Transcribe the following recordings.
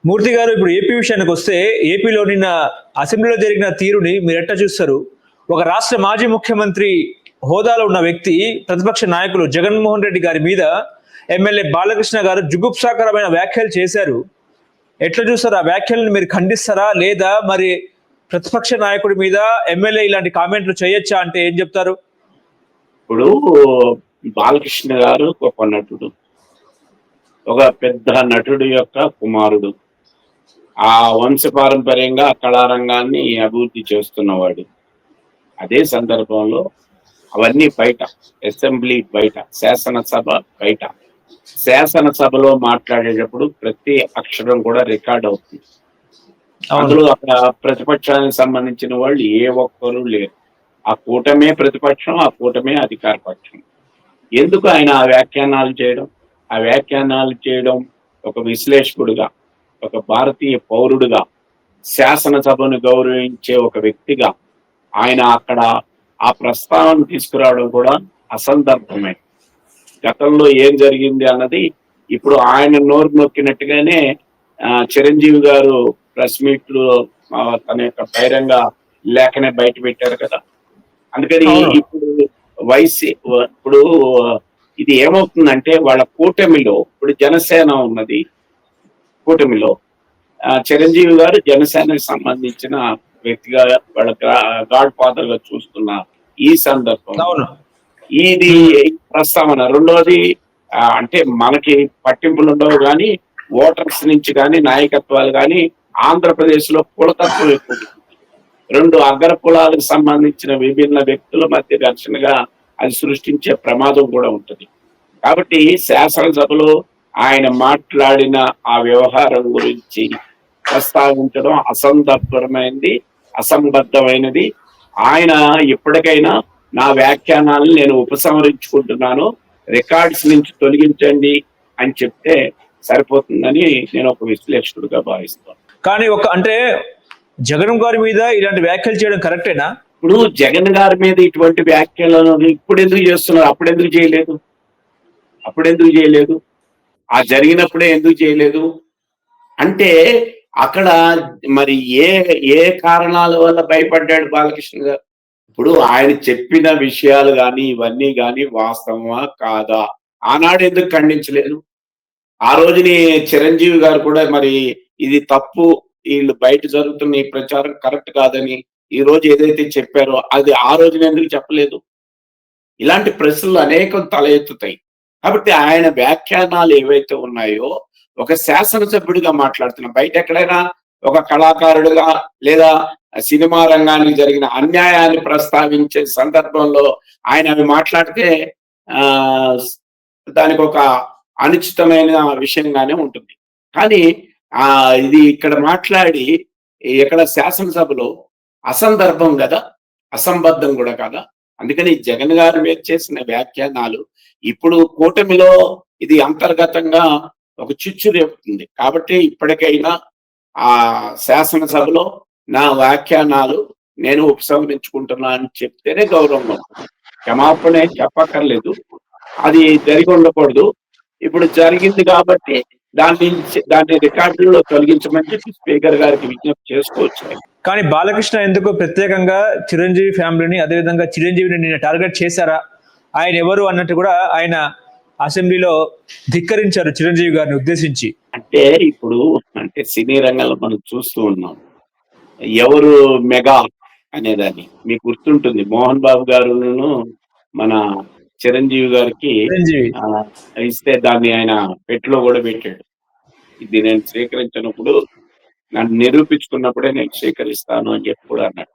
మూర్తి గారు, ఇప్పుడు ఏపీ విషయానికి వస్తే, ఏపీలో నిన్న అసెంబ్లీలో జరిగిన తీరుని మీరు ఎట్లా చూస్తారు? ఒక రాష్ట్ర మాజీ ముఖ్యమంత్రి హోదాలో ఉన్న వ్యక్తి, ప్రతిపక్ష నాయకులు జగన్మోహన్ రెడ్డి గారి మీద ఎమ్మెల్యే బాలకృష్ణ గారు జుగుప్సాకరమైన వ్యాఖ్యలు చేశారు. ఎట్లా చూస్తారు? ఆ వ్యాఖ్యలను మీరు ఖండిస్తారా? లేదా మరి ప్రతిపక్ష నాయకుడి మీద ఎమ్మెల్యే ఇలాంటి కామెంట్లు చేయొచ్చా అంటే ఏం చెప్తారు? ఇప్పుడు బాలకృష్ణ గారు గొప్ప నటుడు, ఒక పెద్ద నటుడు యొక్క కుమారుడు. ఆ వంశపారంపర్యంగా కళారంగాన్ని అభివృద్ధి చేస్తున్నవాడు. అదే సందర్భంలో అవన్నీ బయట, అసెంబ్లీ బయట, శాసనసభ బయట. శాసనసభలో మాట్లాడేటప్పుడు ప్రతి అక్షరం కూడా రికార్డ్ అవుతుంది. అందులో అక్కడ ప్రతిపక్షానికి సంబంధించిన వాళ్ళు ఏ ఒక్కరూ లేరు. ఆ కూటమే ప్రతిపక్షం, ఆ కూటమే అధికార పక్షం. ఎందుకు ఆయన ఆ వ్యాఖ్యానాలు చేయడం? ఆ వ్యాఖ్యానాలు చేయడం ఒక విశ్లేషకుడిగా, ఒక భారతీయ పౌరుడిగా, శాసనసభను గౌరవించే ఒక వ్యక్తిగా ఆయన అక్కడ ఆ ప్రస్తావన తీసుకురావడం కూడా అసందర్భమే. గతంలో ఏం జరిగింది అన్నది ఇప్పుడు ఆయన నోరు నొక్కినట్టుగానే చిరంజీవి గారు ప్రెస్ మీట్ లో తన యొక్క బహిరంగ లేఖనే బయట పెట్టారు కదా. అందుకని ఇప్పుడు ఇప్పుడు ఇది ఏమవుతుందంటే వాళ్ళ కూటమిలో, ఇప్పుడు జనసేన ఉన్నది, కూటమిలో చిరంజీవి గారు జనసేనకు సంబంధించిన వ్యక్తిగా, వాళ్ళ గాడ్ ఫాదర్ గా చూస్తున్న ఈ సందర్భంలో ఇది ప్రస్తావన. రెండోది అంటే మనకి పట్టింపులు ఉండవు కానీ ఓటర్స్ నుంచి కానీ నాయకత్వాలు కానీ ఆంధ్రప్రదేశ్ లో కులతత్వం ఎక్కువ. రెండు అగ్ర కులాలకు సంబంధించిన విభిన్న వ్యక్తుల మధ్య ఘర్షణగా అది సృష్టించే ప్రమాదం కూడా ఉంటుంది. కాబట్టి శాసనసభలో ఆయన మాట్లాడిన ఆ వ్యవహారం గురించి ప్రస్తావించడం అసందర్భమైనది, అసంబద్ధమైనది. ఆయన ఇప్పటికైనా నా వ్యాఖ్యానాలను నేను ఉపసంహరించుకుంటున్నాను, రికార్డ్స్ నుంచి తొలగించండి అని చెప్తే సరిపోతుందని నేను ఒక విశ్లేషకుడిగా భావిస్తాను. కానీ అంటే జగన్ గారి మీద ఇలాంటి వ్యాఖ్యలు చేయడం కరెక్టేనా? ఇప్పుడు జగన్ గారి మీద ఇటువంటి వ్యాఖ్యలను ఇప్పుడు ఎందుకు చేస్తున్నారు? అప్పుడెందుకు చేయలేదు? ఆ జరిగినప్పుడే ఎందుకు చేయలేదు అంటే అక్కడ మరి ఏ కారణాల వల్ల భయపడ్డాడు బాలకృష్ణ గారు? ఇప్పుడు ఆయన చెప్పిన విషయాలు కానీ ఇవన్నీ కానీ వాస్తవమా కాదా? ఆనాడు ఎందుకు ఖండించలేదు? ఆ రోజుని చిరంజీవి గారు కూడా మరి ఇది తప్పు, వీళ్ళు బయట జరుగుతున్న ఈ ప్రచారం కరెక్ట్ కాదని ఈ రోజు ఏదైతే చెప్పారో అది ఆ రోజున ఎందుకు చెప్పలేదు? ఇలాంటి ప్రశ్నలు అనేకం తల ఎత్తుతాయి. కాబట్టి ఆయన వ్యాఖ్యానాలు ఏవైతే ఉన్నాయో, ఒక శాసనసభ్యుడిగా మాట్లాడుతున్న, బయట ఎక్కడైనా ఒక కళాకారుడిగా లేదా సినిమా రంగానికి జరిగిన అన్యాయాన్ని ప్రస్తావించే సందర్భంలో ఆయన అవి మాట్లాడితే దానికి ఒక అనుచితమైన విషయంగానే ఉంటుంది. కానీ ఇది ఇక్కడ మాట్లాడి ఇక్కడ శాసనసభలో అసందర్భం కదా, అసంబద్ధం కూడా కదా. అందుకని జగన్ గారి మీద చేసిన వ్యాఖ్యానాలు ఇప్పుడు కూటమిలో ఇది అంతర్గతంగా ఒక చిచ్చు రేపుతుంది. కాబట్టి ఇప్పటికైనా ఆ శాసనసభలో నా వ్యాఖ్యానాలు నేను ఉపసంహరించుకుంటున్నా అని చెప్తేనే గౌరవం. క్షమాపణ చెప్పక్కర్లేదు, అది జరిగి ఉండకూడదు. ఇప్పుడు జరిగింది కాబట్టి దాన్ని రికార్డుల్లో తొలగించమని చెప్పి స్పీకర్ గారికి విజ్ఞప్తి చేసుకోవచ్చు. కానీ బాలకృష్ణ ఎందుకు ప్రత్యేకంగా చిరంజీవి ఫ్యామిలీని, అదేవిధంగా చిరంజీవిని నిన్న టార్గెట్ చేశారా? ఆయన ఎవరు అన్నట్టు కూడా ఆయన అసెంబ్లీలో ధిక్కరించారు చిరంజీవి గారిని ఉద్దేశించి. అంటే ఇప్పుడు సినీ రంగంలో మనం చూస్తూ ఉన్నాం, ఎవరు మెగా అనేదాన్ని మీకు గుర్తుంటుంది. మోహన్ బాబు గారును మన చిరంజీవి గారికి ఇస్తే దాన్ని ఆయన పెట్టులో కూడా పెట్టాడు. ఇది నేను స్వీకరించినప్పుడు, నన్ను నిరూపించుకున్నప్పుడే నేను స్వీకరిస్తాను అని చెప్పి కూడా అన్నాడు.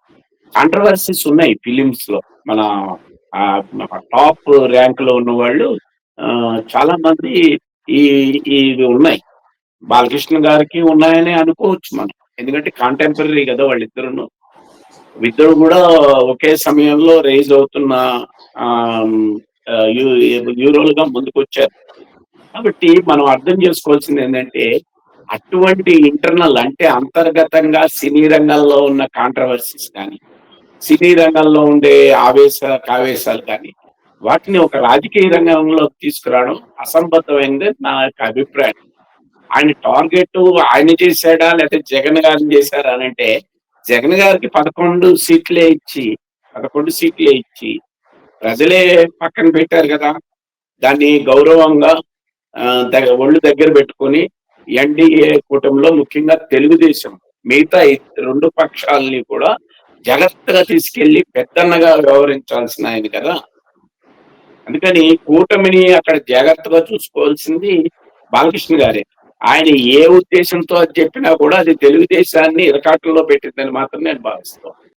కాంట్రవర్సీస్ ఉన్నాయి ఫిలిమ్స్ లో. మన టాప్ ర్యాంక్ లో ఉన్న వాళ్ళు చాలా మంది ఇవి ఉన్నాయి. బాలకృష్ణ గారికి ఉన్నాయని అనుకోవచ్చు మనం, ఎందుకంటే కాంటెంపరీ కదా వాళ్ళిద్దరును. ఇద్దరు కూడా ఒకే సమయంలో రైజ్ అవుతున్న హీరోలుగా ముందుకు వచ్చారు. కాబట్టి మనం అర్థం చేసుకోవాల్సింది ఏంటంటే, అటువంటి ఇంటర్నల్ అంటే అంతర్గతంగా సినీ రంగంలో ఉన్న కాంట్రవర్సీస్ కానీ, సినీ రంగంలో ఉండే కావేశాలు కానీ, వాటిని ఒక రాజకీయ రంగంలో తీసుకురావడం అసంబద్ధమైనది నా యొక్క అభిప్రాయం. ఆయన టార్గెట్ ఆయన చేశాడా లేకపోతే జగన్ గారిని చేశారా అని అంటే, జగన్ గారికి 11 సీట్లే ఇచ్చి 11 సీట్లే ఇచ్చి ప్రజలే పక్కన పెట్టారు కదా! దాన్ని గౌరవంగా ఒళ్ళు దగ్గర పెట్టుకొని ఎన్డీఏ కూటమిలో ముఖ్యంగా తెలుగుదేశం మిగతా 2 పక్షాలని కూడా జాగ్రత్తగా తీసుకెళ్లి పెద్దన్నగా వ్యవహరించాల్సిన ఆయన కదా! అందుకని కూటమిని అక్కడ జాగ్రత్తగా చూసుకోవాల్సింది బాలకృష్ణ గారే. ఆయన ఏ ఉద్దేశంతో అది చెప్పినా కూడా అది తెలుగుదేశాన్ని ఇరకాటంలో పెట్టిందని మాత్రం నేను భావిస్తాను.